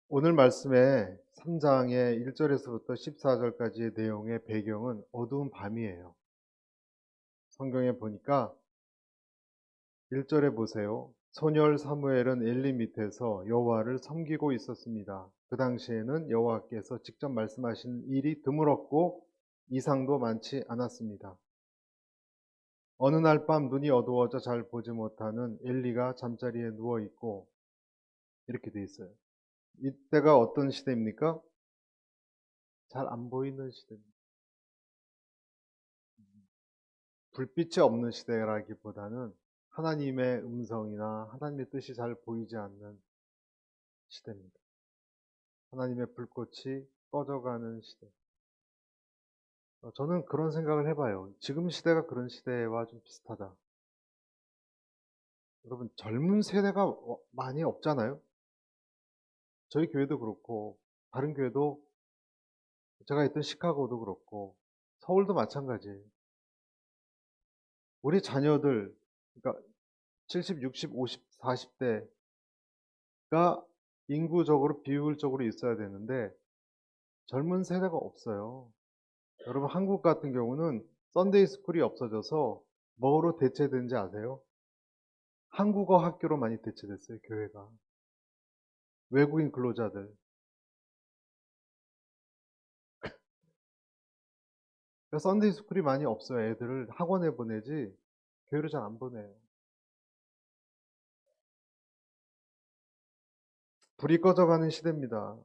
오늘 말씀의 3장의 1절에서부터 14절까지의 내용의 배경은 어두운 밤이에요. 성경에 보니까 1절에 보세요. 소녀 사무엘은 엘리 밑에서 여호와를 섬기고 있었습니다. 그 당시에는 여호와께서 직접 말씀하신 일이 드물었고 이상도 많지 않았습니다. 어느 날 밤 눈이 어두워져 잘 보지 못하는 엘리가 잠자리에 누워 있고 이렇게 돼 있어요. 이때가 어떤 시대입니까? 잘 안 보이는 시대입니다. 불빛이 없는 시대라기보다는 하나님의 음성이나 하나님의 뜻이 잘 보이지 않는 시대입니다. 하나님의 불꽃이 꺼져가는 시대. 저는 그런 생각을 해봐요. 지금 시대가 그런 시대와 좀 비슷하다. 여러분, 젊은 세대가 많이 없잖아요. 저희 교회도 그렇고 다른 교회도, 제가 있던 시카고도 그렇고 서울도 마찬가지예요. 우리 자녀들, 그러니까 70, 60, 50, 40대가 인구적으로 비율적으로 있어야 되는데 젊은 세대가 없어요. 여러분, 한국 같은 경우는 썬데이 스쿨이 없어져서 뭐로 대체된지 아세요? 한국어 학교로 많이 대체됐어요, 교회가. 외국인 근로자들. 그러니까 썬데이 스쿨이 많이 없어요. 애들을 학원에 보내지 교회를 잘 안 보내요. 불이 꺼져가는 시대입니다.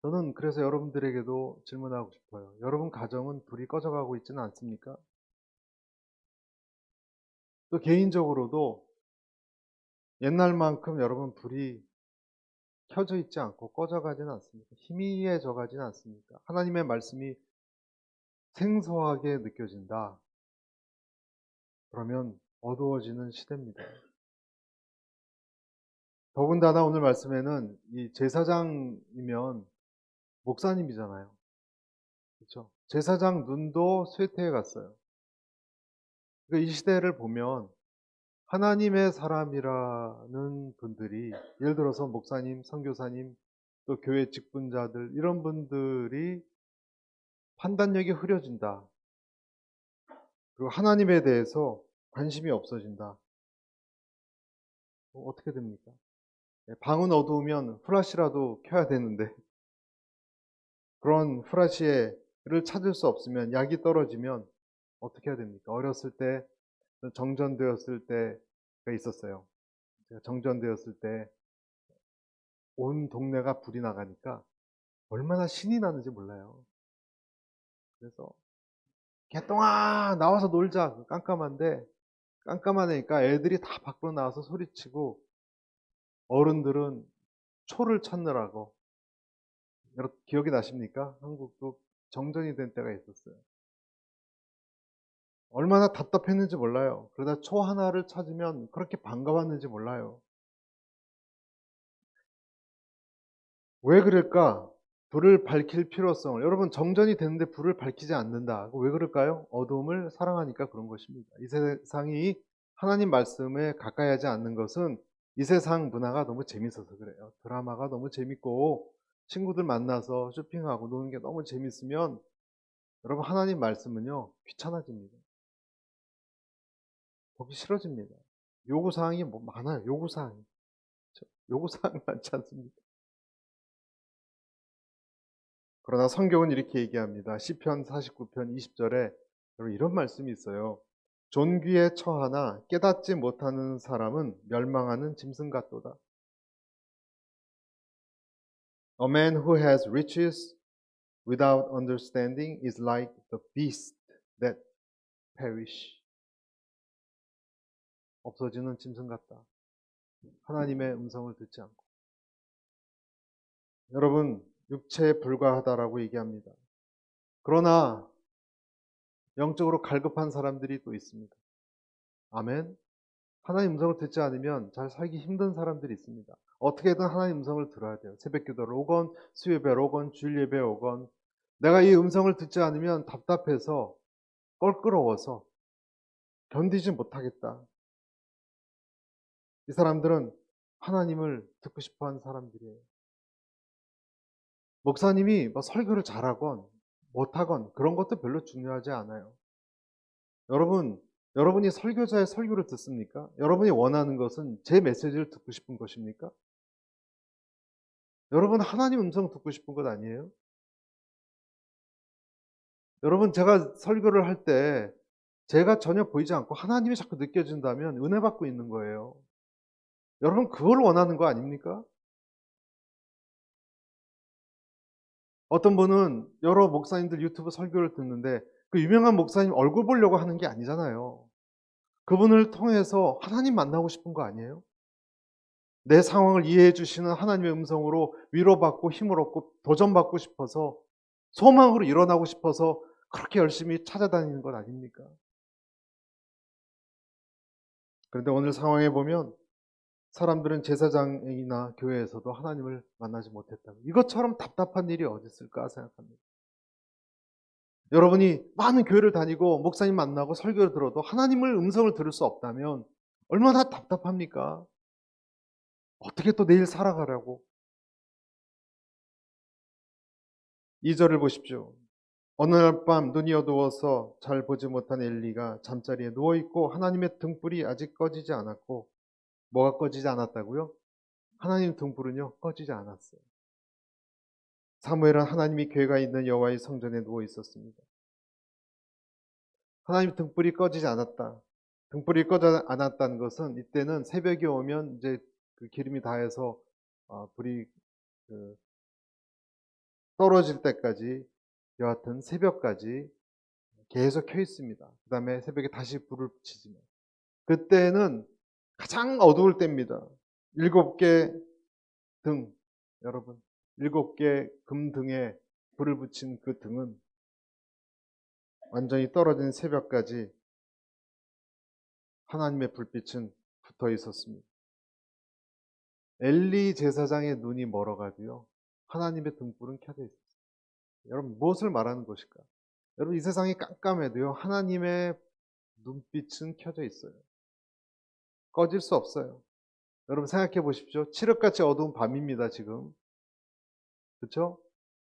저는 그래서 여러분들에게도 질문하고 싶어요. 여러분 가정은 불이 꺼져가고 있지는 않습니까? 또 개인적으로도 옛날만큼 여러분 불이 켜져 있지 않고 꺼져가지는 않습니까? 희미해져 가지는 않습니까? 하나님의 말씀이 생소하게 느껴진다. 그러면 어두워지는 시대입니다. 더군다나 오늘 말씀에는 이 제사장이면 목사님이잖아요. 그렇죠? 제사장 눈도 쇠퇴해 갔어요. 그러니까 이 시대를 보면 하나님의 사람이라는 분들이, 예를 들어서 목사님, 선교사님, 또 교회 직분자들, 이런 분들이 판단력이 흐려진다. 그리고 하나님에 대해서 관심이 없어진다. 어떻게 됩니까? 방은 어두우면 플래시라도 켜야 되는데, 그런 플래시를 찾을 수 없으면, 약이 떨어지면 어떻게 해야 됩니까? 어렸을 때 정전되었을 때가 있었어요. 제가 정전되었을 때 온 동네가 불이 나가니까 얼마나 신이 나는지 몰라요. 그래서 개똥아 나와서 놀자. 깜깜한데, 깜깜하니까 애들이 다 밖으로 나와서 소리치고 어른들은 초를 찾느라고. 여러분 기억이 나십니까? 한국도 정전이 된 때가 있었어요. 얼마나 답답했는지 몰라요. 그러다 초 하나를 찾으면 그렇게 반가웠는지 몰라요. 왜 그럴까? 불을 밝힐 필요성을. 여러분, 정전이 되는데 불을 밝히지 않는다. 왜 그럴까요? 어두움을 사랑하니까 그런 것입니다. 이 세상이 하나님 말씀에 가까이 하지 않는 것은 이 세상 문화가 너무 재밌어서 그래요. 드라마가 너무 재밌고 친구들 만나서 쇼핑하고 노는 게 너무 재밌으면 여러분, 하나님 말씀은요 귀찮아집니다. 보기 싫어집니다. 요구사항이 뭐 많아요. 요구사항이. 요구사항이 많지 않습니까? 그러나 성경은 이렇게 얘기합니다. 시편 49편 20절에 이런 말씀이 있어요. 존귀에 처하나 깨닫지 못하는 사람은 멸망하는 짐승 같도다. A man who has riches without understanding is like the beast that perish. 없어지는 짐승 같다. 하나님의 음성을 듣지 않고. 여러분, 육체에 불과하다라고 얘기합니다. 그러나 영적으로 갈급한 사람들이 또 있습니다. 아멘. 하나님 음성을 듣지 않으면 잘 살기 힘든 사람들이 있습니다. 어떻게든 하나님 음성을 들어야 돼요. 새벽 기도를 오건, 수요예배를 오건, 주일 예배에 오건. 내가 이 음성을 듣지 않으면 답답해서, 껄끄러워서 견디지 못하겠다. 이 사람들은 하나님을 듣고 싶어 하는 사람들이에요. 목사님이 뭐 설교를 잘하건 못하건 그런 것도 별로 중요하지 않아요. 여러분이 설교자의 설교를 듣습니까? 여러분이 원하는 것은 제 메시지를 듣고 싶은 것입니까? 여러분 하나님 음성 듣고 싶은 것 아니에요? 여러분 제가 설교를 할 때 제가 전혀 보이지 않고 하나님이 자꾸 느껴진다면 은혜 받고 있는 거예요. 여러분 그걸 원하는 거 아닙니까? 어떤 분은 여러 목사님들 유튜브 설교를 듣는데 그 유명한 목사님 얼굴 보려고 하는 게 아니잖아요. 그분을 통해서 하나님 만나고 싶은 거 아니에요? 내 상황을 이해해 주시는 하나님의 음성으로 위로받고 힘을 얻고 도전받고 싶어서 소망으로 일어나고 싶어서 그렇게 열심히 찾아다니는 것 아닙니까? 그런데 오늘 상황에 보면 사람들은 제사장이나 교회에서도 하나님을 만나지 못했다. 이것처럼 답답한 일이 어디 있을까 생각합니다. 여러분이 많은 교회를 다니고 목사님 만나고 설교를 들어도 하나님을 음성을 들을 수 없다면 얼마나 답답합니까? 어떻게 또 내일 살아가라고? 2절을 보십시오. 어느 날 밤 눈이 어두워서 잘 보지 못한 엘리가 잠자리에 누워있고 하나님의 등불이 아직 꺼지지 않았고, 뭐가 꺼지지 않았다고요? 하나님 등불은요 꺼지지 않았어요. 사무엘은 하나님이 괴가 있는 여호와의 성전에 누워 있었습니다. 하나님 등불이 꺼지지 않았다. 등불이 꺼지지 않았다는 것은 이때는 새벽이 오면 이제 그 기름이 다해서 불이 그 떨어질 때까지, 여하튼 새벽까지 계속 켜 있습니다. 그 다음에 새벽에 다시 불을 붙이지만 그때는 가장 어두울 때입니다. 7개 등, 여러분 7개 금등에 불을 붙인 그 등은 완전히 떨어진 새벽까지 하나님의 불빛은 붙어 있었습니다. 엘리 제사장의 눈이 멀어가도요 하나님의 등불은 켜져 있었어요. 여러분 무엇을 말하는 것일까? 여러분 이 세상이 깜깜해도요 하나님의 눈빛은 켜져 있어요. 꺼질 수 없어요. 여러분 생각해 보십시오. 칠흑같이 어두운 밤입니다 지금. 그렇죠?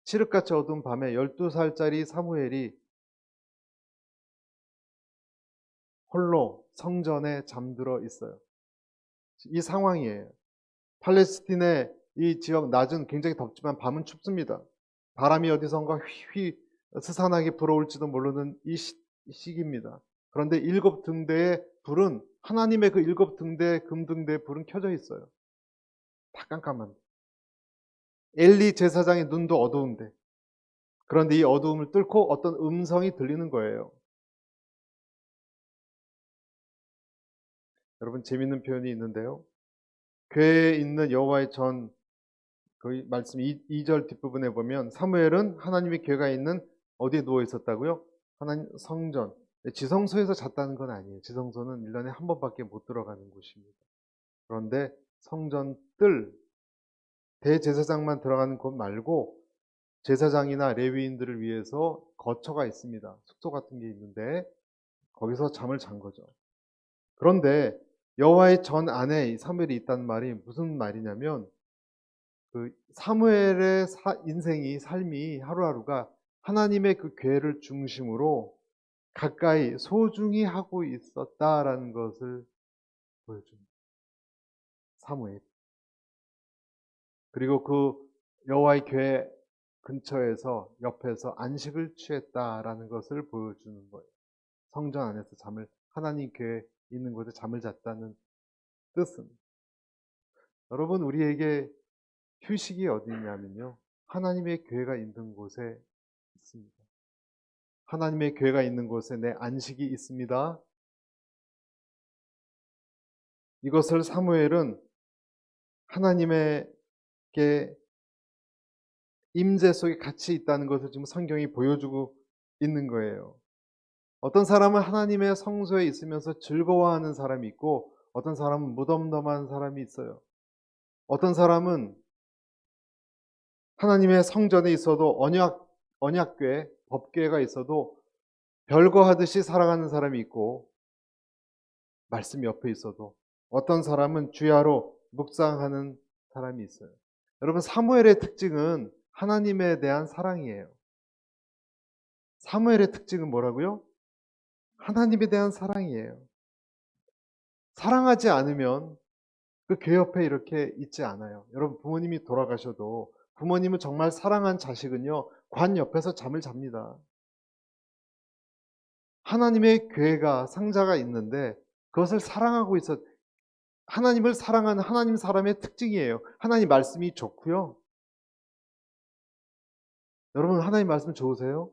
칠흑같이 어두운 밤에 12살짜리 사무엘이 홀로 성전에 잠들어 있어요. 이 상황이에요. 팔레스틴의 이 지역 낮은 굉장히 덥지만 밤은 춥습니다. 바람이 어디선가 휘휘 스산하게 불어올지도 모르는 이 시기입니다. 그런데 7등대의 불은 하나님의 그 7등대 금등대의 불은 켜져 있어요. 다 깜깜한데. 엘리 제사장의 눈도 어두운데. 그런데 이 어두움을 뚫고 어떤 음성이 들리는 거예요. 여러분 재밌는 표현이 있는데요. 궤에 있는 여호와의 전, 그 말씀 2절 뒷부분에 보면 사무엘은 하나님의 궤가 있는 어디에 누워 있었다고요? 하나님 성전. 지성소에서 잤다는 건 아니에요. 지성소는 1년에 한 번밖에 못 들어가는 곳입니다. 그런데 성전 뜰, 대제사장만 들어가는 곳 말고 제사장이나 레위인들을 위해서 거처가 있습니다. 숙소 같은 게 있는데 거기서 잠을 잔 거죠. 그런데 여호와의 전 안에 사무엘이 있다는 말이 무슨 말이냐면 그 사무엘의 인생이 삶이 하루하루가 하나님의 그 궤를 중심으로 가까이 소중히 하고 있었다라는 것을 보여줍니다. 사무엘. 그리고 그 여호와의 궤 근처에서 옆에서 안식을 취했다라는 것을 보여주는 거예요. 성전 안에서 하나님 궤에 있는 곳에 잠을 잤다는 뜻은, 여러분 우리에게 휴식이 어디 있냐면요 하나님의 궤가 있는 곳에 있습니다. 하나님의 궤가 있는 곳에 내 안식이 있습니다. 이것을 사무엘은 하나님의 임재 속에 같이 있다는 것을 지금 성경이 보여주고 있는 거예요. 어떤 사람은 하나님의 성소에 있으면서 즐거워하는 사람이 있고 어떤 사람은 무덤덤한 사람이 있어요. 어떤 사람은 하나님의 성전에 있어도 언약궤, 법궤가 있어도 별거 하듯이 살아가는 사람이 있고 말씀 옆에 있어도, 어떤 사람은 주야로 묵상하는 사람이 있어요. 여러분, 사무엘의 특징은 하나님에 대한 사랑이에요. 사무엘의 특징은 뭐라고요? 하나님에 대한 사랑이에요. 사랑하지 않으면 그 교회 옆에 이렇게 있지 않아요. 여러분, 부모님이 돌아가셔도 부모님은 정말 사랑한 자식은요, 관 옆에서 잠을 잡니다. 하나님의 교회가, 상자가 있는데 그것을 사랑하고 있어. 하나님을 사랑하는 하나님 사람의 특징이에요. 하나님 말씀이 좋고요. 여러분, 하나님 말씀 좋으세요?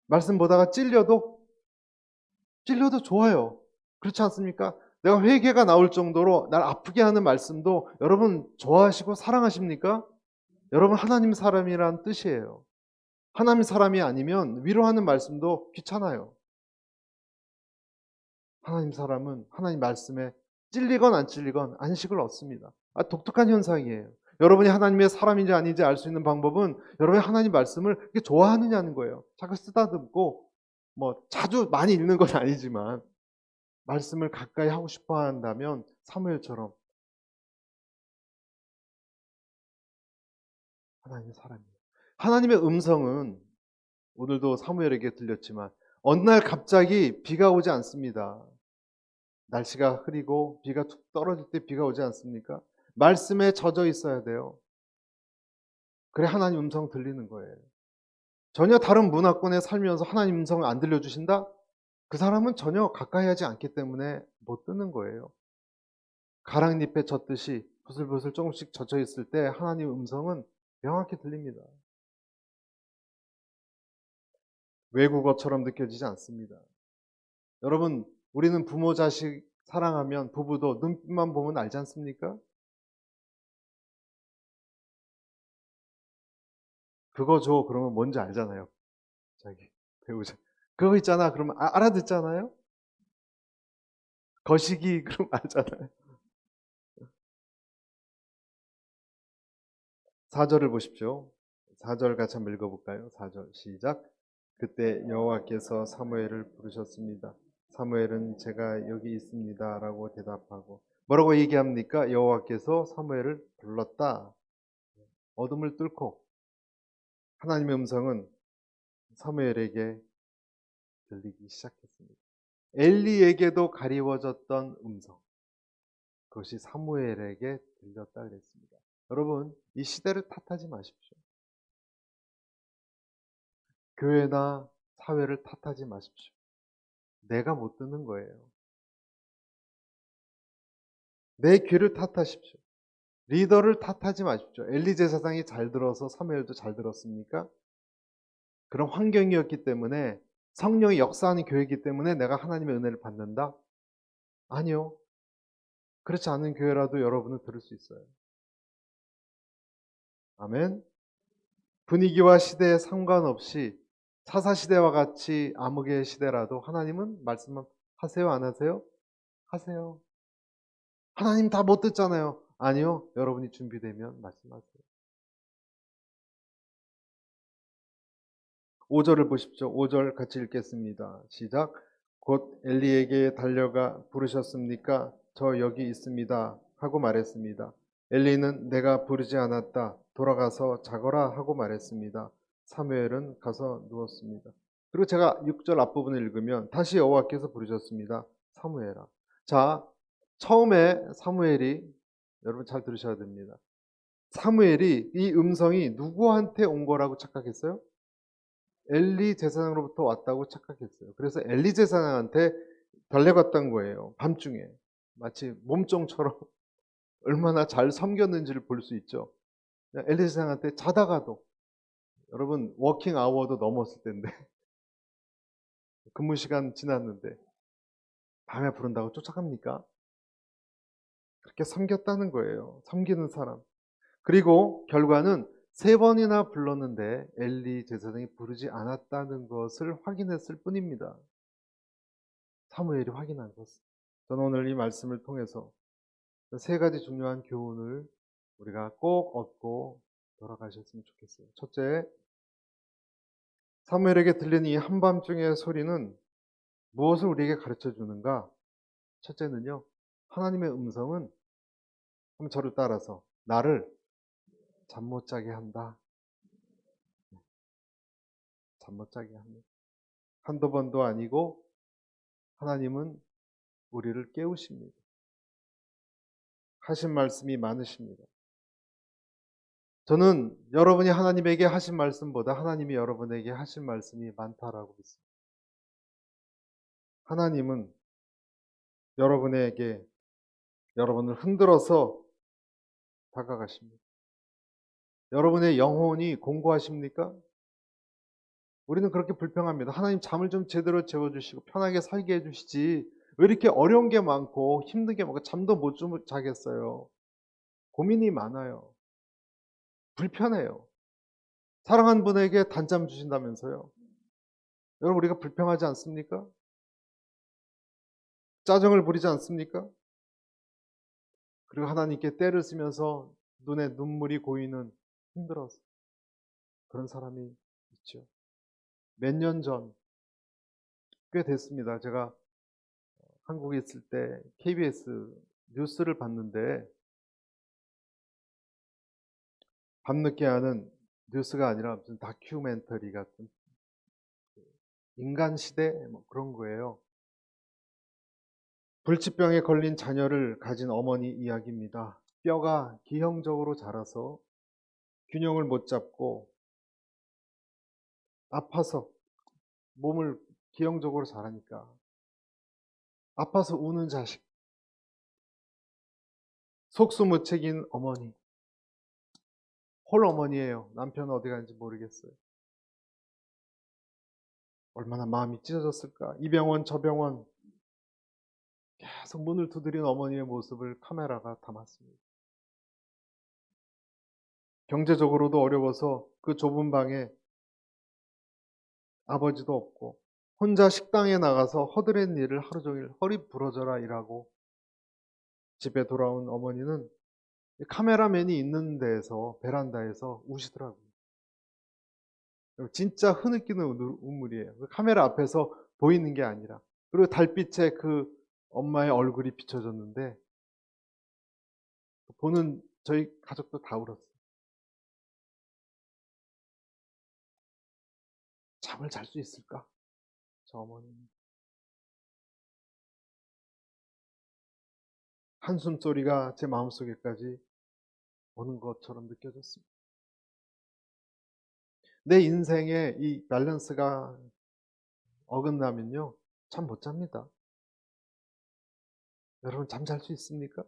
말씀 보다가 찔려도 좋아요. 그렇지 않습니까? 내가 회개가 나올 정도로 날 아프게 하는 말씀도 여러분 좋아하시고 사랑하십니까? 여러분, 하나님 사람이란 뜻이에요. 하나님 사람이 아니면 위로하는 말씀도 귀찮아요. 하나님 사람은 하나님 말씀에 찔리건 안 찔리건 안식을 얻습니다. 독특한 현상이에요. 여러분이 하나님의 사람인지 아닌지 알 수 있는 방법은 여러분이 하나님 말씀을 좋아하느냐는 거예요. 자꾸 쓰다듬고 자주 많이 읽는 건 아니지만 말씀을 가까이 하고 싶어 한다면 사무엘처럼 하나님의 사람이에요. 하나님의 음성은 오늘도 사무엘에게 들렸지만 어느 날 갑자기 비가 오지 않습니다. 날씨가 흐리고 비가 툭 떨어질 때 비가 오지 않습니까? 말씀에 젖어 있어야 돼요. 그래 하나님 음성 들리는 거예요. 전혀 다른 문화권에 살면서 하나님 음성을 안 들려주신다? 그 사람은 전혀 가까이 하지 않기 때문에 못 듣는 거예요. 가랑잎에 젖듯이 부슬부슬 조금씩 젖어 있을 때 하나님 음성은 명확히 들립니다. 외국어처럼 느껴지지 않습니다. 여러분, 우리는 부모 자식 사랑하면 부부도 눈빛만 보면 알지 않습니까? 그거 줘 그러면 뭔지 알잖아요. 자기 배우자 그거 있잖아 그러면 알아듣잖아요. 거시기 그럼 알잖아요. 4절을 보십시오. 4절 같이 한번 읽어볼까요? 4절 시작. 그때 여호와께서 사무엘을 부르셨습니다. 사무엘은 제가 여기 있습니다 라고 대답하고 뭐라고 얘기합니까? 여호와께서 사무엘을 불렀다. 어둠을 뚫고 하나님의 음성은 사무엘에게 들리기 시작했습니다. 엘리에게도 가리워졌던 음성, 그것이 사무엘에게 들렸다 그랬습니다. 여러분, 이 시대를 탓하지 마십시오. 교회나 사회를 탓하지 마십시오. 내가 못 듣는 거예요. 내 귀를 탓하십시오. 리더를 탓하지 마십시오. 엘리 제사장이 잘 들어서 사무엘도 잘 들었습니까? 그런 환경이었기 때문에, 성령이 역사하는 교회이기 때문에 내가 하나님의 은혜를 받는다? 아니요. 그렇지 않은 교회라도 여러분은 들을 수 있어요. 아멘. 분위기와 시대에 상관없이 사사시대와 같이 암흑의 시대라도 하나님은 말씀만 하세요, 안 하세요? 하세요. 하나님 다 못 듣잖아요. 아니요. 여러분이 준비되면 말씀하세요. 5절을 보십시오. 5절 같이 읽겠습니다. 시작. 곧 엘리에게 달려가 부르셨습니까? 저 여기 있습니다. 하고 말했습니다. 엘리는 내가 부르지 않았다. 돌아가서 자거라 하고 말했습니다. 사무엘은 가서 누웠습니다. 그리고 제가 6절 앞부분을 읽으면 다시 여호와께서 부르셨습니다. 사무엘아. 자, 처음에 사무엘이 여러분 잘 들으셔야 됩니다. 사무엘이 이 음성이 누구한테 온 거라고 착각했어요? 엘리 제사장으로부터 왔다고 착각했어요. 그래서 엘리 제사장한테 달려갔던 거예요. 밤중에. 마치 몸종처럼 얼마나 잘 섬겼는지를 볼 수 있죠. 엘리 제사장한테 자다가도, 여러분 워킹 아워도 넘었을 텐데 근무 시간 지났는데 밤에 부른다고 쫓아갑니까? 그렇게 섬겼다는 거예요. 섬기는 사람. 그리고 결과는 3번이나 불렀는데 엘리 제사장이 부르지 않았다는 것을 확인했을 뿐입니다. 사무엘이 확인한 것은. 저는 오늘 이 말씀을 통해서 3가지 중요한 교훈을 우리가 꼭 얻고 돌아가셨으면 좋겠어요. 첫째, 사무엘에게 들리는 이 한밤중의 소리는 무엇을 우리에게 가르쳐 주는가? 첫째는요, 하나님의 음성은 그럼 저를 따라서 나를 잠 못 자게 한다. 잠 못 자게 합니다. 한두 번도 아니고 하나님은 우리를 깨우십니다. 하신 말씀이 많으십니다. 저는 여러분이 하나님에게 하신 말씀보다 하나님이 여러분에게 하신 말씀이 많다라고 믿습니다. 하나님은 여러분에게 여러분을 흔들어서 다가가십니다. 여러분의 영혼이 공고하십니까? 우리는 그렇게 불평합니다. 하나님 잠을 좀 제대로 재워주시고 편하게 살게 해주시지 왜 이렇게 어려운 게 많고 힘든 게 많고 잠도 못 자겠어요. 고민이 많아요. 불편해요. 사랑하는 분에게 단잠 주신다면서요. 여러분 우리가 불평하지 않습니까? 짜증을 부리지 않습니까? 그리고 하나님께 떼를 쓰면서 눈에 눈물이 고이는 힘들어서 그런 사람이 있죠. 몇 년 전, 꽤 됐습니다. 제가 한국에 있을 때 KBS 뉴스를 봤는데 밤늦게 하는 뉴스가 아니라 무슨 다큐멘터리 같은 인간 시대 뭐 그런 거예요. 불치병에 걸린 자녀를 가진 어머니 이야기입니다. 뼈가 기형적으로 자라서 균형을 못 잡고 아파서 몸을 기형적으로 자라니까 아파서 우는 자식, 속수무책인 어머니, 홀 어머니예요. 남편은 어디 갔는지 모르겠어요. 얼마나 마음이 찢어졌을까. 이 병원 저 병원 계속 문을 두드린 어머니의 모습을 카메라가 담았습니다. 경제적으로도 어려워서 그 좁은 방에 아버지도 없고 혼자 식당에 나가서 허드렛 일을 하루 종일 허리 부러져라 일하고 집에 돌아온 어머니는 카메라맨이 있는 데에서 베란다에서 우시더라고요. 진짜 흐느끼는 눈물이에요. 카메라 앞에서 보이는 게 아니라. 그리고 달빛에 그 엄마의 얼굴이 비춰졌는데 보는 저희 가족도 다 울었어요. 잠을 잘 수 있을까? 저 어머니는. 한숨소리가 제 마음속에까지 오는 것처럼 느껴졌습니다. 내 인생에 이 밸런스가 어긋나면요, 잠 못 잡니다. 여러분 잠 잘 수 있습니까?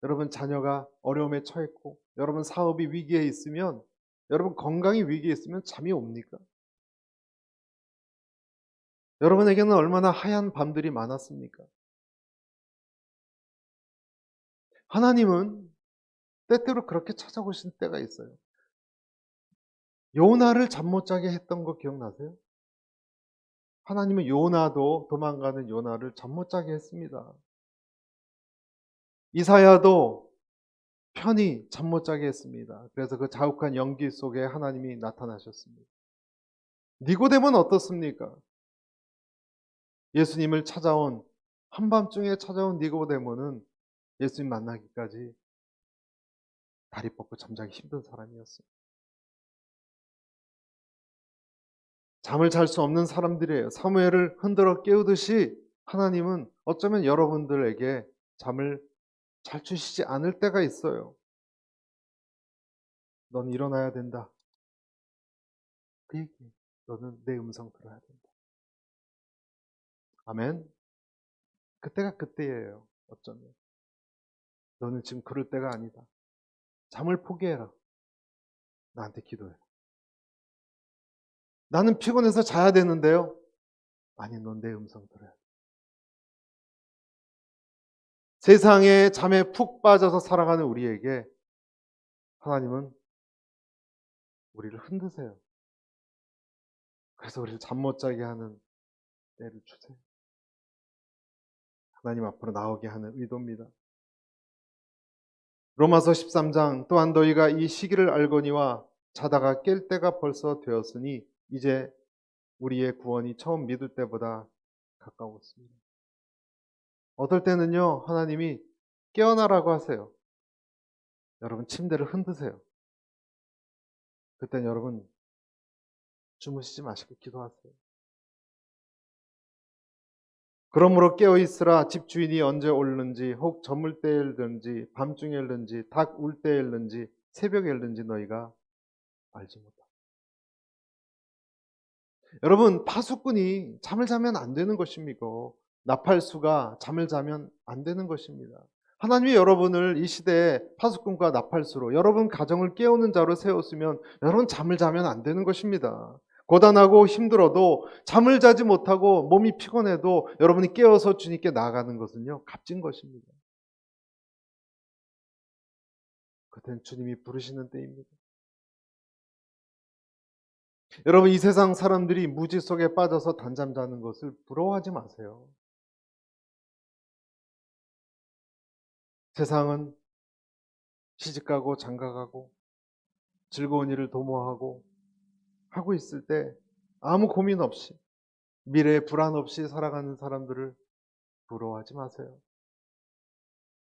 여러분 자녀가 어려움에 처했고 여러분 사업이 위기에 있으면 여러분 건강이 위기에 있으면 잠이 옵니까? 여러분에게는 얼마나 하얀 밤들이 많았습니까? 하나님은 때때로 그렇게 찾아오신 때가 있어요. 요나를 잠 못 자게 했던 거 기억나세요? 하나님은 요나도 도망가는 요나를 잠 못 자게 했습니다. 이사야도 편히 잠 못 자게 했습니다. 그래서 그 자욱한 연기 속에 하나님이 나타나셨습니다. 니고데모는 어떻습니까? 예수님을 찾아온 한밤중에 찾아온 니고데모는 예수님 만나기까지 다리 뻗고 잠자기 힘든 사람이었어요. 잠을 잘 수 없는 사람들이에요. 사무엘을 흔들어 깨우듯이 하나님은 어쩌면 여러분들에게 잠을 잘 주시지 않을 때가 있어요. 넌 일어나야 된다. 그 얘기. 너는 내 음성 들어야 된다. 아멘. 그때가 그때예요. 어쩌면. 너는 지금 그럴 때가 아니다. 잠을 포기해라. 나한테 기도해라. 나는 피곤해서 자야 되는데요. 아니, 넌 내 음성 들어야 돼. 세상에 잠에 푹 빠져서 살아가는 우리에게 하나님은 우리를 흔드세요. 그래서 우리를 잠 못 자게 하는 때를 주세요. 하나님 앞으로 나오게 하는 의도입니다. 로마서 13장 또한 너희가 이 시기를 알거니와 자다가 깰 때가 벌써 되었으니 이제 우리의 구원이 처음 믿을 때보다 가까웠습니다. 어떨 때는요 하나님이 깨어나라고 하세요. 여러분 침대를 흔드세요. 그땐 여러분 주무시지 마시고 기도하세요. 그러므로 깨어있으라. 집주인이 언제 올는지, 혹 저물 때에 일든지, 밤중에 일든지, 닭 울 때에 일든지, 새벽에 일든지 너희가 알지 못하라. 여러분, 파수꾼이 잠을 자면 안 되는 것입니까? 나팔수가 잠을 자면 안 되는 것입니다. 하나님이 여러분을 이 시대에 파수꾼과 나팔수로 여러분 가정을 깨우는 자로 세웠으면 여러분 잠을 자면 안 되는 것입니다. 고단하고 힘들어도 잠을 자지 못하고 몸이 피곤해도 여러분이 깨어서 주님께 나아가는 것은요, 값진 것입니다. 그땐 주님이 부르시는 때입니다. 여러분, 이 세상 사람들이 무지 속에 빠져서 단잠 자는 것을 부러워하지 마세요. 세상은 시집가고 장가가고 즐거운 일을 도모하고 하고 있을 때 아무 고민 없이 미래에 불안 없이 살아가는 사람들을 부러워하지 마세요.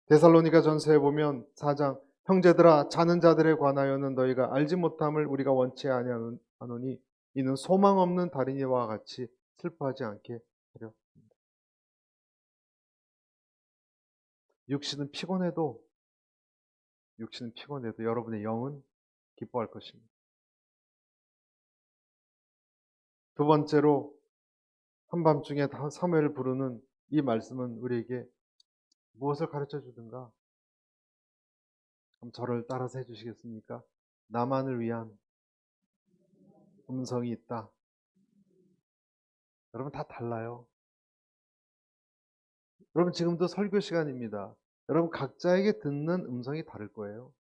데살로니가 전서에 보면 4장, 형제들아 자는 자들에 관하여는 너희가 알지 못함을 우리가 원치 아니하노니 이는 소망 없는 달인이와 같이 슬퍼하지 않게 하려 합니다. 육신은 피곤해도 여러분의 영은 기뻐할 것입니다. 두 번째로 한밤중에 사무엘을 부르는 이 말씀은 우리에게 무엇을 가르쳐 주든가? 그럼 저를 따라서 해주시겠습니까? 나만을 위한 음성이 있다. 여러분 다 달라요. 여러분 지금도 설교 시간입니다. 여러분 각자에게 듣는 음성이 다를 거예요.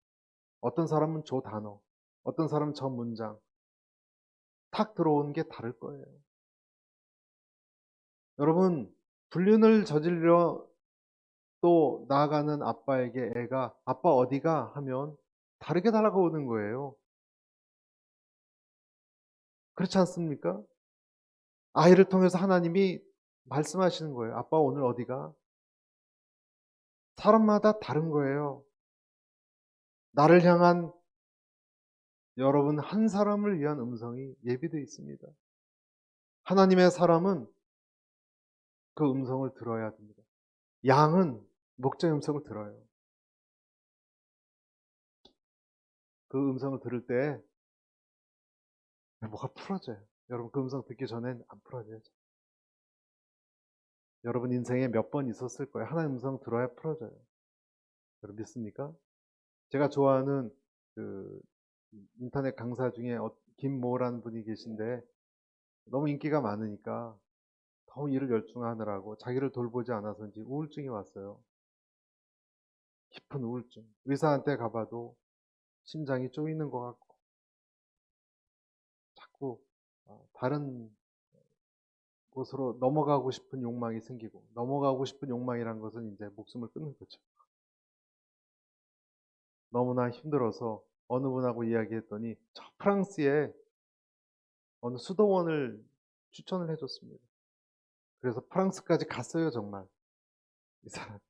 어떤 사람은 저 단어, 어떤 사람은 저 문장 탁 들어오는 게 다를 거예요. 여러분 불륜을 저지르려 또 나아가는 아빠에게 애가 아빠 어디가 하면 다르게 다가오는 거예요. 그렇지 않습니까? 아이를 통해서 하나님이 말씀하시는 거예요. 아빠 오늘 어디가? 사람마다 다른 거예요. 나를 향한 여러분 한 사람을 위한 음성이 예비되어 있습니다. 하나님의 사람은 그 음성을 들어야 됩니다. 양은 목자의 음성을 들어요. 그 음성을 들을 때 뭐가 풀어져요. 여러분 그 음성 듣기 전엔 안 풀어져요. 여러분 인생에 몇 번 있었을 거예요. 하나님 음성 들어야 풀어져요. 여러분 믿습니까? 제가 좋아하는 그 인터넷 강사 중에 김모라는 분이 계신데 너무 인기가 많으니까 너무 일을 열중하느라고 자기를 돌보지 않아서인지 우울증이 왔어요. 깊은 우울증. 의사한테 가봐도 심장이 쪼이는 것 같고 자꾸 다른 곳으로 넘어가고 싶은 욕망이 생기고, 넘어가고 싶은 욕망이란 것은 이제 목숨을 끊는 거죠. 너무나 힘들어서 어느 분하고 이야기했더니 저 프랑스에 어느 수도원을 추천을 해줬습니다. 그래서 프랑스까지 갔어요. 정말 이 사람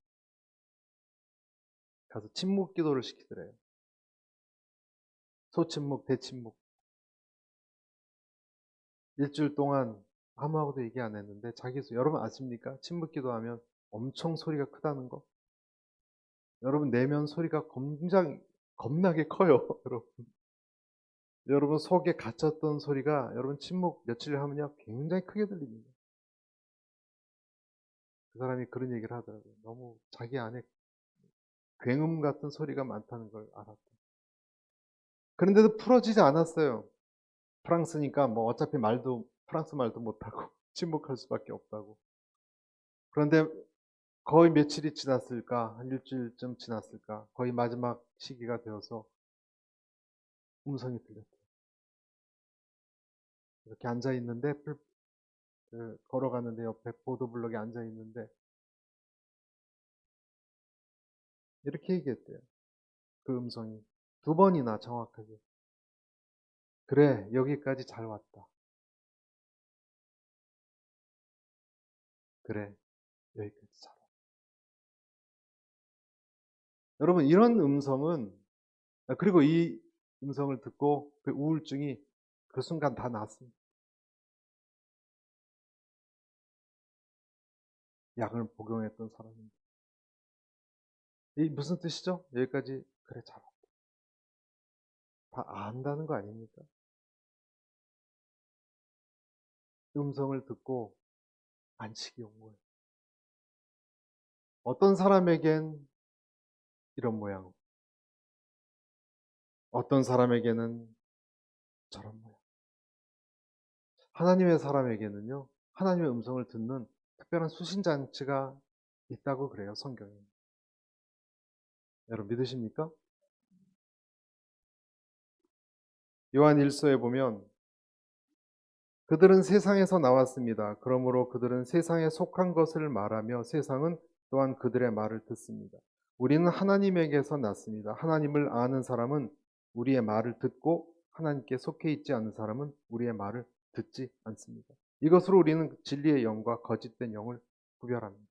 가서 침묵 기도를 시키더래요. 소침묵, 대침묵. 일주일 동안 아무하고도 얘기 안 했는데 여러분 아십니까? 침묵 기도하면 엄청 소리가 크다는 거. 여러분 내면 소리가 겁나게 커요. 여러분 속에 갇혔던 소리가 여러분 침묵 며칠 하면요 굉장히 크게 들립니다. 그 사람이 그런 얘기를 하더라고요. 너무 자기 안에 굉음 같은 소리가 많다는 걸 알았다. 그런데도 풀어지지 않았어요. 프랑스니까 뭐 어차피 프랑스 말도 못하고 침묵할 수밖에 없다고. 그런데 거의 며칠이 지났을까? 한 일주일쯤 지났을까? 거의 마지막 시기가 되어서 음성이 들렸대요. 이렇게 앉아 있는데 걸어가는데 옆에 보도블록에 앉아 있는데 이렇게 얘기했대요. 그 음성이 두 번이나 정확하게. 그래, 여기까지 잘 왔다. 그래, 여기까지 잘 왔다. 여러분, 이런 음성은 그리고 이 음성을 듣고 그 우울증이 그 순간 다 났습니다. 약을 복용했던 사람입니다. 이 무슨 뜻이죠? 여기까지 그래 잘 다 안다는 거 아닙니까? 음성을 듣고 안식이 온 거예요. 어떤 사람에겐 이런 모양, 어떤 사람에게는 저런 모양. 하나님의 사람에게는요, 하나님의 음성을 듣는 특별한 수신장치가 있다고 그래요, 성경에. 여러분 믿으십니까? 요한 1서에 보면 그들은 세상에서 나왔습니다. 그러므로 그들은 세상에 속한 것을 말하며 세상은 또한 그들의 말을 듣습니다. 우리는 하나님에게서 났습니다. 하나님을 아는 사람은 우리의 말을 듣고 하나님께 속해 있지 않은 사람은 우리의 말을 듣지 않습니다. 이것으로 우리는 진리의 영과 거짓된 영을 구별합니다.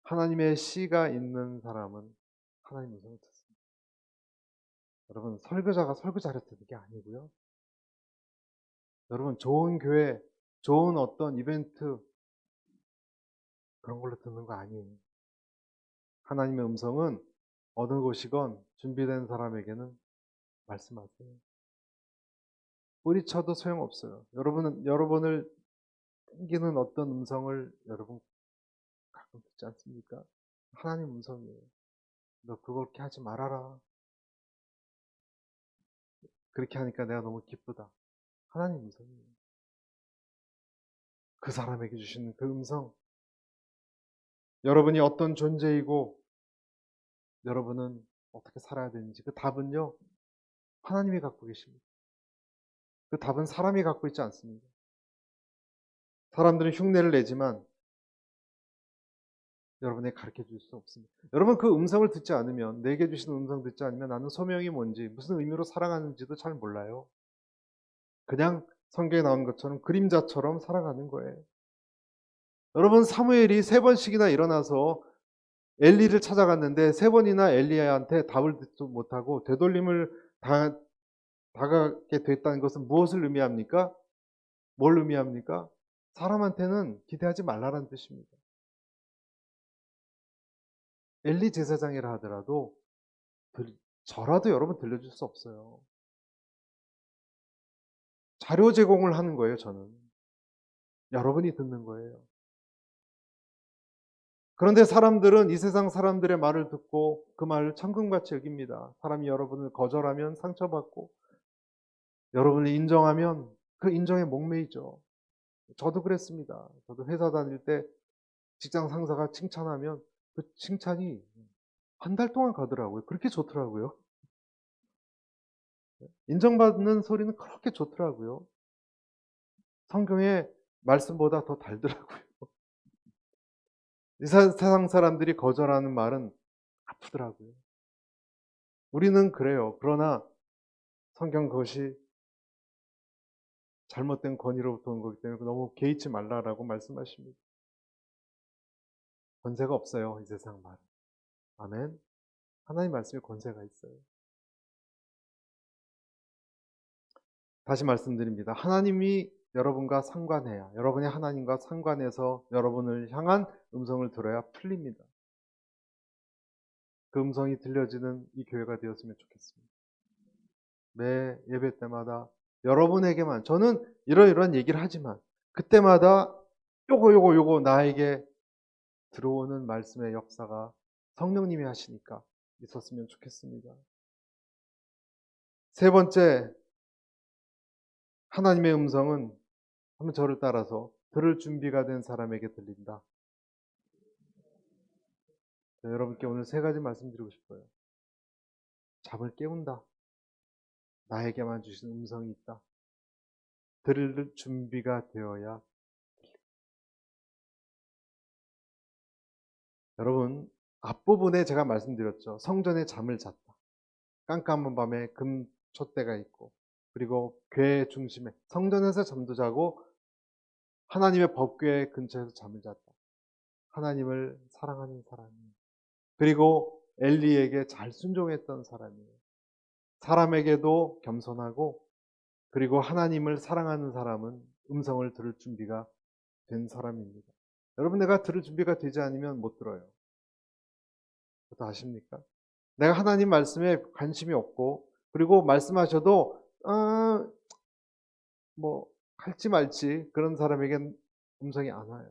하나님의 씨가 있는 사람은 하나님의 음성을 듣습니다. 여러분, 설교자가 설교 잘했다는 게 아니고요. 여러분, 좋은 교회, 좋은 어떤 이벤트 그런 걸로 듣는 거 아니에요. 하나님의 음성은 어느 곳이건 준비된 사람에게는 말씀하세요. 뿌리쳐도 소용없어요. 여러분을 땡기는 어떤 음성을 여러분 가끔 듣지 않습니까? 하나님 음성이에요. 너 그렇게 하지 말아라. 그렇게 하니까 내가 너무 기쁘다. 하나님 음성이에요. 그 사람에게 주시는 그 음성. 여러분이 어떤 존재이고 여러분은 어떻게 살아야 되는지 그 답은요. 하나님이 갖고 계십니다. 그 답은 사람이 갖고 있지 않습니다. 사람들은 흉내를 내지만 여러분에게 가르쳐 줄 수 없습니다. 여러분 그 음성을 듣지 않으면 내게 주신 음성 듣지 않으면 나는 소명이 뭔지 무슨 의미로 살아가는지도 잘 몰라요. 그냥 성경에 나온 것처럼 그림자처럼 살아가는 거예요. 여러분 사무엘이 3번씩이나 일어나서 엘리를 찾아갔는데 3번이나 엘리야한테 답을 듣지 못하고 되돌림을 당하게 됐다는 것은 무엇을 의미합니까? 뭘 의미합니까? 사람한테는 기대하지 말라는 뜻입니다. 엘리 제사장이라 하더라도 저라도 여러분 들려줄 수 없어요. 자료 제공을 하는 거예요, 저는. 여러분이 듣는 거예요. 그런데 사람들은 이 세상 사람들의 말을 듣고 그 말을 천금같이 여깁니다. 사람이 여러분을 거절하면 상처받고 여러분을 인정하면 그 인정에 목매이죠. 저도 그랬습니다. 저도 회사 다닐 때 직장 상사가 칭찬하면 그 칭찬이 한 달 동안 가더라고요. 그렇게 좋더라고요. 인정받는 소리는 그렇게 좋더라고요. 성경의 말씀보다 더 달더라고요. 이 세상 사람들이 거절하는 말은 아프더라고요. 우리는 그래요. 그러나 성경 그것이 잘못된 권위로부터 온 거기 때문에 너무 개의치 말라라고 말씀하십니다. 권세가 없어요. 이 세상 말은. 아멘. 하나님 말씀에 권세가 있어요. 다시 말씀드립니다. 하나님이 여러분과 상관해야, 여러분이 하나님과 상관해서 여러분을 향한 음성을 들어야 풀립니다. 그 음성이 들려지는 이 교회가 되었으면 좋겠습니다. 매 예배 때마다 여러분에게만, 저는 이러이러한 얘기를 하지만 그때마다 요거 나에게 들어오는 말씀의 역사가 성령님이 하시니까 있었으면 좋겠습니다. 세 번째, 하나님의 음성은 한번 저를 따라서 들을 준비가 된 사람에게 들린다. 여러분께 오늘 3가지 말씀드리고 싶어요. 잠을 깨운다. 나에게만 주신 음성이 있다. 들을 준비가 되어야. 여러분 앞부분에 제가 말씀드렸죠. 성전에 잠을 잤다. 깜깜한 밤에 금촛대가 있고 그리고 교회 중심에 성전에서 잠도 자고 하나님의 법궤 근처에서 잠을 잤다. 하나님을 사랑하는 사람이에요. 그리고 엘리에게 잘 순종했던 사람이에요. 사람에게도 겸손하고, 그리고 하나님을 사랑하는 사람은 음성을 들을 준비가 된 사람입니다. 여러분, 내가 들을 준비가 되지 않으면 못 들어요. 그것도 아십니까? 내가 하나님 말씀에 관심이 없고, 그리고 말씀하셔도 뭐 할지 말지 그런 사람에겐 음성이 안 와요.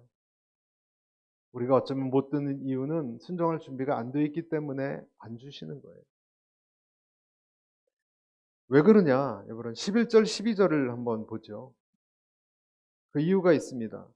우리가 어쩌면 못 듣는 이유는 순종할 준비가 안 돼 있기 때문에 안 주시는 거예요. 왜 그러냐? 여러분, 11절 12절을 한번 보죠. 그 이유가 있습니다.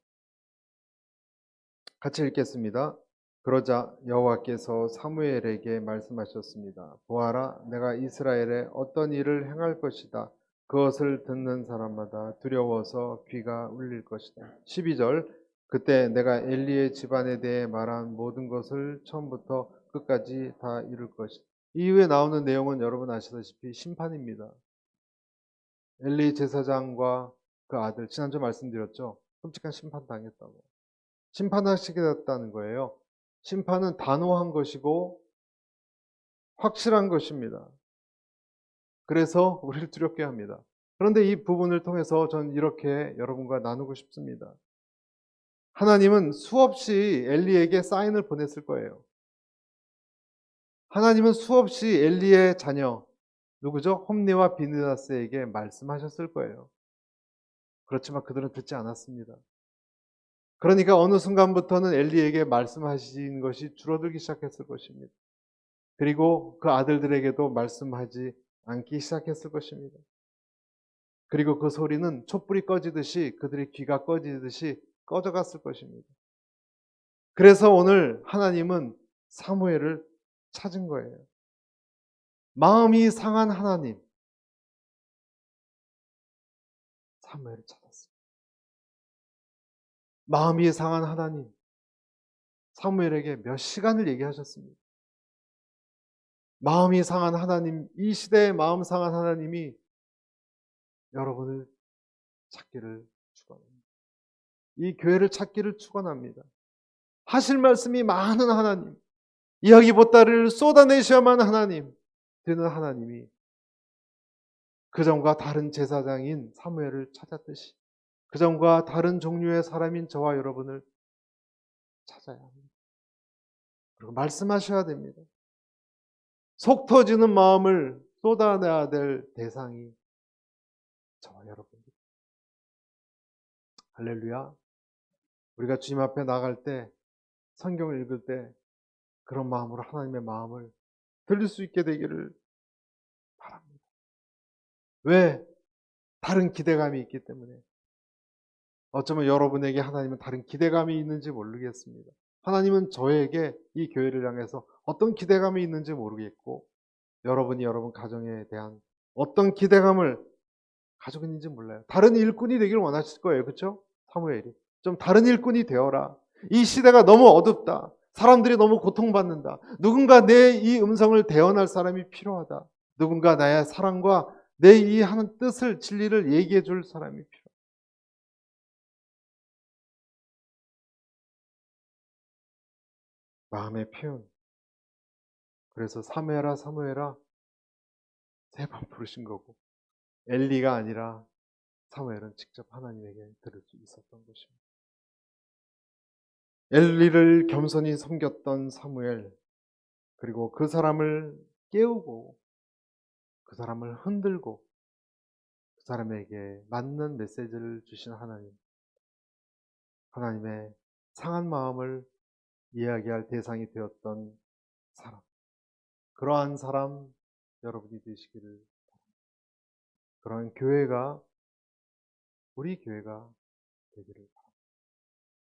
같이 읽겠습니다. 그러자 여호와께서 사무엘에게 말씀하셨습니다. 보아라, 내가 이스라엘에 어떤 일을 행할 것이다. 그것을 듣는 사람마다 두려워서 귀가 울릴 것이다. 12절, 그때 내가 엘리의 집안에 대해 말한 모든 것을 처음부터 끝까지 다 이룰 것이다. 이후에 나오는 내용은 여러분 아시다시피 심판입니다. 엘리 제사장과 그 아들, 지난주 말씀드렸죠. 끔찍한 심판 당했다고. 심판하시게 됐다는 거예요. 심판은 단호한 것이고 확실한 것입니다. 그래서 우리를 두렵게 합니다. 그런데 이 부분을 통해서 전 이렇게 여러분과 나누고 싶습니다. 하나님은 수없이 엘리에게 사인을 보냈을 거예요. 하나님은 수없이 엘리의 자녀, 누구죠? 홈리와 비느하스에게 말씀하셨을 거예요. 그렇지만 그들은 듣지 않았습니다. 그러니까 어느 순간부터는 엘리에게 말씀하신 것이 줄어들기 시작했을 것입니다. 그리고 그 아들들에게도 말씀하지 않기 시작했을 것입니다. 그리고 그 소리는 촛불이 꺼지듯이 그들의 귀가 꺼지듯이 꺼져갔을 것입니다. 그래서 오늘 하나님은 사무엘을 찾은 거예요. 마음이 상한 하나님, 사무엘을 찾았어요. 마음이 상한 하나님, 사무엘에게 몇 시간을 얘기하셨습니다. 마음이 상한 하나님, 이 시대의 마음 상한 하나님이 여러분을 찾기를 축원합니다. 이 교회를 찾기를 축원합니다. 하실 말씀이 많은 하나님, 이야기 보따리를 쏟아내셔야만 하나님 되는 하나님이 그전과 다른 제사장인 사무엘을 찾았듯이 그전과 다른 종류의 사람인 저와 여러분을 찾아야 합니다. 그리고 말씀하셔야 됩니다. 속 터지는 마음을 쏟아내야 될 대상이 저와 여러분입니다. 할렐루야. 우리가 주님 앞에 나갈 때, 성경을 읽을 때 그런 마음으로 하나님의 마음을 들릴 수 있게 되기를 바랍니다. 왜? 다른 기대감이 있기 때문에. 어쩌면 여러분에게 하나님은 다른 기대감이 있는지 모르겠습니다. 하나님은 저에게 이 교회를 향해서 어떤 기대감이 있는지 모르겠고, 여러분이 여러분 가정에 대한 어떤 기대감을 가지고 있는지 몰라요. 다른 일꾼이 되기를 원하실 거예요. 그렇죠? 사무엘이. 좀 다른 일꾼이 되어라. 이 시대가 너무 어둡다. 사람들이 너무 고통받는다. 누군가 내 이 음성을 대언할 사람이 필요하다. 누군가 나의 사랑과 내 이 하는 뜻을, 진리를 얘기해 줄 사람이 필요하다. 마음의 표현. 그래서 사무엘아 사무엘아 세 번 부르신 거고, 엘리가 아니라 사무엘은 직접 하나님에게 들을 수 있었던 것입니다. 엘리를 겸손히 섬겼던 사무엘, 그리고 그 사람을 깨우고 그 사람을 흔들고 그 사람에게 맞는 메시지를 주신 하나님, 하나님의 상한 마음을 이야기할 대상이 되었던 사람, 그러한 사람 여러분이 되시기를 바랍니다. 그러한 교회가, 우리 교회가 되기를 바랍니다.